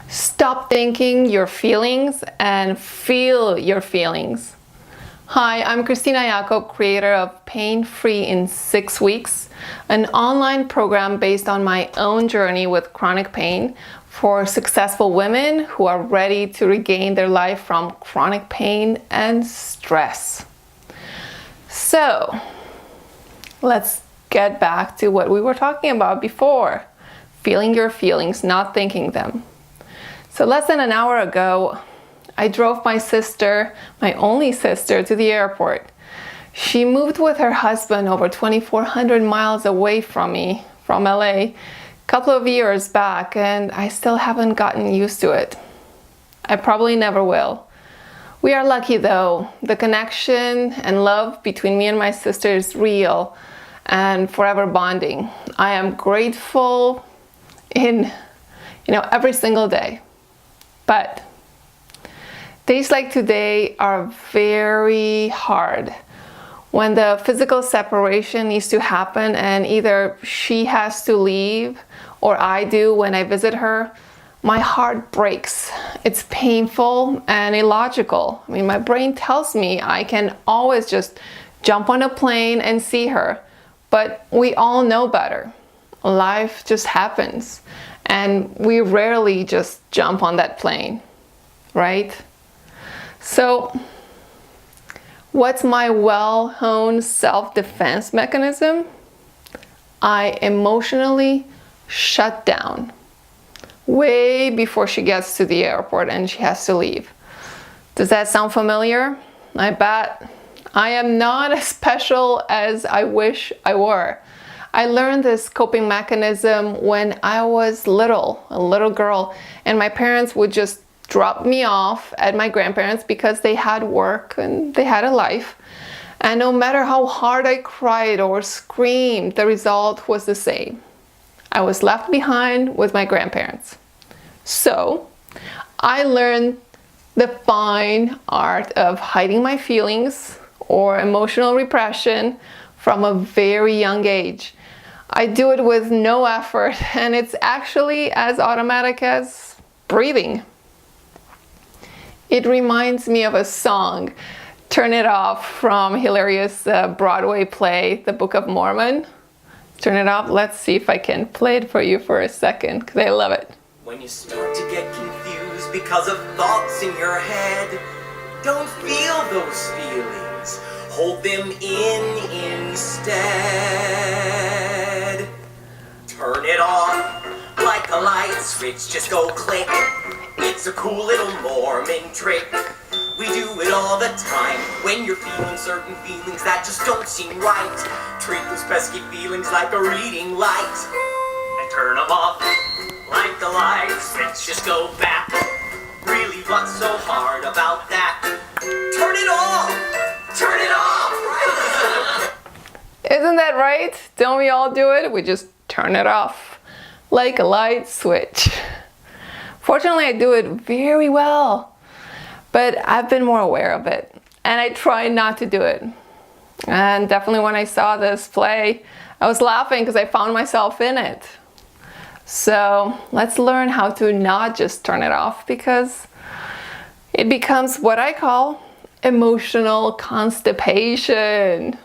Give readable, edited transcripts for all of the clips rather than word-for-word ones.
Stop thinking your feelings and feel your feelings. Hi, I'm Christina Jacob, creator of Pain Free in 6 Weeks, an online program based on my own journey with chronic pain for successful women who are ready to regain their life from chronic pain and stress. So, let's get back to what we were talking about before. Feeling your feelings, not thinking them. So less than an hour ago, I drove my sister, my only sister, to the airport. She moved with her husband over 2,400 miles away from me, from LA, a couple of years back, and I still haven't gotten used to it. I probably never will. We are lucky though. The connection and love between me and my sister is real and forever bonding. I am grateful in, every single day. But days like today are very hard when the physical separation needs to happen and either she has to leave or I do when I visit her. My heart breaks. It's painful and illogical. My brain tells me I can always just jump on a plane and see her, but we all know better. Life just happens. And we rarely just jump on that plane, right? So, what's my well-honed self-defense mechanism? I emotionally shut down way before she gets to the airport and she has to leave. Does that sound familiar? I bet. I am not as special as I wish I were. I learned this coping mechanism when I was a little girl, and my parents would just drop me off at my grandparents because they had work and they had a life. And no matter how hard I cried or screamed, the result was the same. I was left behind with my grandparents. So I learned the fine art of hiding my feelings or emotional repression from a very young age. I do it with no effort, and it's actually as automatic as breathing. It reminds me of a song, Turn It Off, from hilarious Broadway play, The Book of Mormon. Turn it off. Let's see if I can play it for you for a second, because I love it. When you start to get confused because of thoughts in your head, don't feel those feelings. Hold them in instead. Turn it on like a light switch, just go click. It's a cool little Mormon trick. We do it all the time when you're feeling certain feelings that just don't seem right. Treat those pesky feelings like a reading light and turn them off like the light switch, just go back. Really, what's so hard about that? Turn it off! Turn it off! Isn't that right? Don't we all do it? We just turn it off like a light switch. Fortunately, I do it very well, but I've been more aware of it, and I try not to do it. And definitely when I saw this play, I was laughing because I found myself in it. So let's learn how to not just turn it off, because it becomes what I call emotional constipation.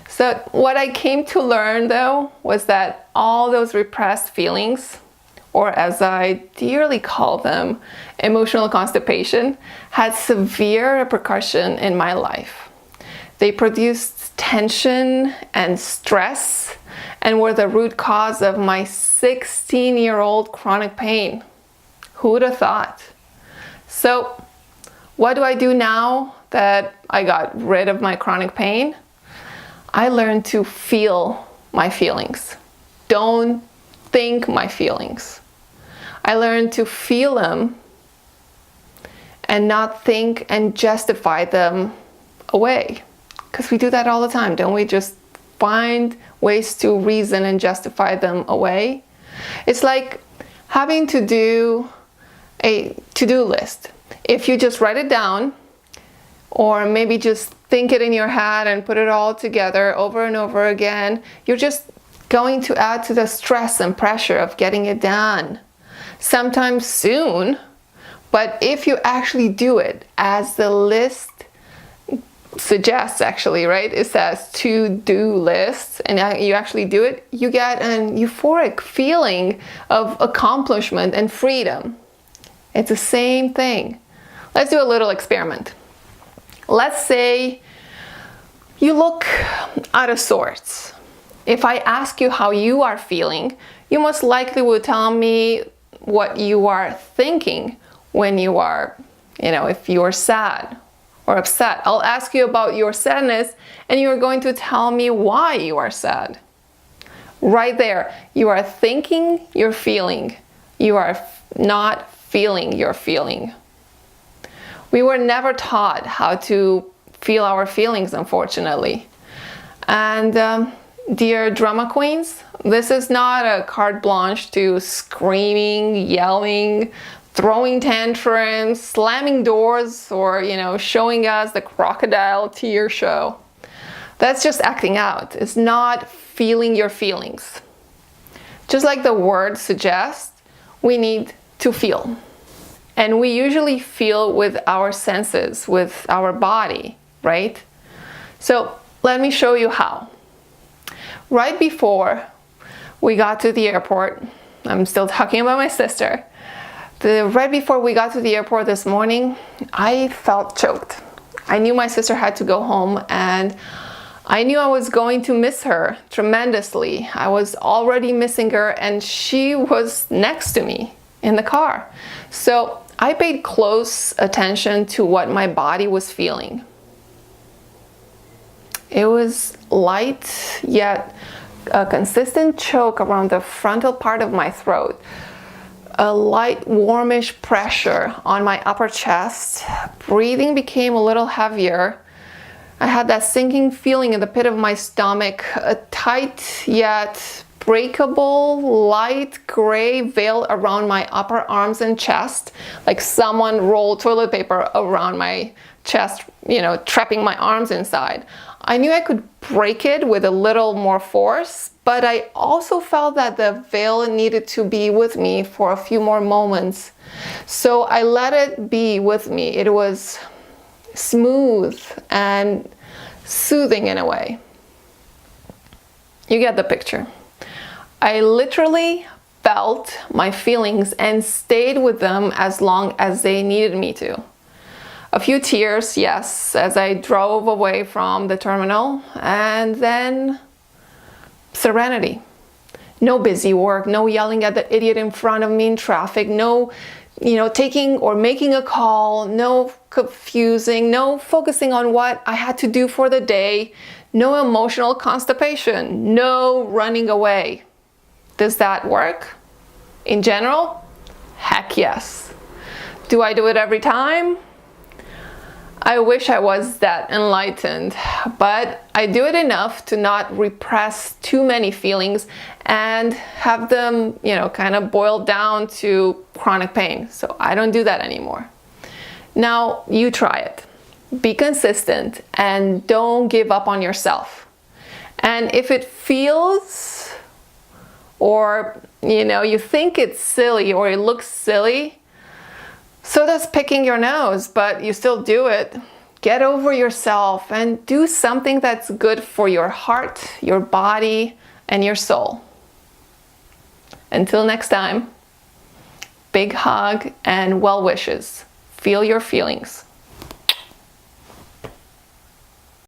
So what I came to learn though was that all those repressed feelings, or as I dearly call them, emotional constipation, had severe repercussion in my life. They produced tension and stress and were the root cause of my 16-year-old chronic pain. Who would have thought? So what do I do now that I got rid of my chronic pain? I learned to feel my feelings. Don't think my feelings. I learned to feel them and not think and justify them away. Because we do that all the time, don't we? Just find ways to reason and justify them away. It's like having to do a to-do list. If you just write it down, or maybe just think it in your head and put it all together over and over again, you're just going to add to the stress and pressure of getting it done. sometimes soon. But if you actually do it as the list suggests, actually, right? It says to-do list, and you actually do it, you get an euphoric feeling of accomplishment and freedom. It's the same thing. Let's do a little experiment. Let's say you look out of sorts. If I ask you how you are feeling, you most likely will tell me what you are thinking when you are, if you are sad or upset. I'll ask you about your sadness, and you are going to tell me why you are sad. Right there, you are thinking you're feeling. You are not feeling your feeling. We were never taught how to feel our feelings, unfortunately. And dear drama queens, this is not a carte blanche to screaming, yelling, throwing tantrums, slamming doors, or showing us the crocodile tear show. That's just acting out. It's not feeling your feelings. Just like the word suggests, we need to feel. And we usually feel with our senses, with our body, right? So let me show you how. Right before we got to the airport, I'm still talking about my sister. Right before we got to the airport this morning, I felt choked. I knew my sister had to go home, and I knew I was going to miss her tremendously. I was already missing her, and she was next to me in the car. So I paid close attention to what my body was feeling. It was light, yet a consistent choke around the frontal part of my throat. A light, warmish pressure on my upper chest. Breathing became a little heavier. I had that sinking feeling in the pit of my stomach, a tight yet breakable light gray veil around my upper arms and chest, like someone rolled toilet paper around my chest, trapping my arms inside. I knew I could break it with a little more force, but I also felt that the veil needed to be with me for a few more moments. So I let it be with me. It was smooth and soothing in a way. You get the picture. I literally felt my feelings and stayed with them as long as they needed me to. A few tears, yes, as I drove away from the terminal, and then serenity. No busy work, no yelling at the idiot in front of me in traffic, no, taking or making a call, no confusing, no focusing on what I had to do for the day, no emotional constipation, no running away. Does that work? In general? Heck yes. Do I do it every time? I wish I was that enlightened, but I do it enough to not repress too many feelings and have them, kind of boil down to chronic pain. So I don't do that anymore. Now you try it. Be consistent and don't give up on yourself. And if it feels, or you think it's silly or it looks silly, so does picking your nose, but you still do it. Get over yourself and do something that's good for your heart, your body, and your soul. Until next time, big hug and well wishes. Feel your feelings.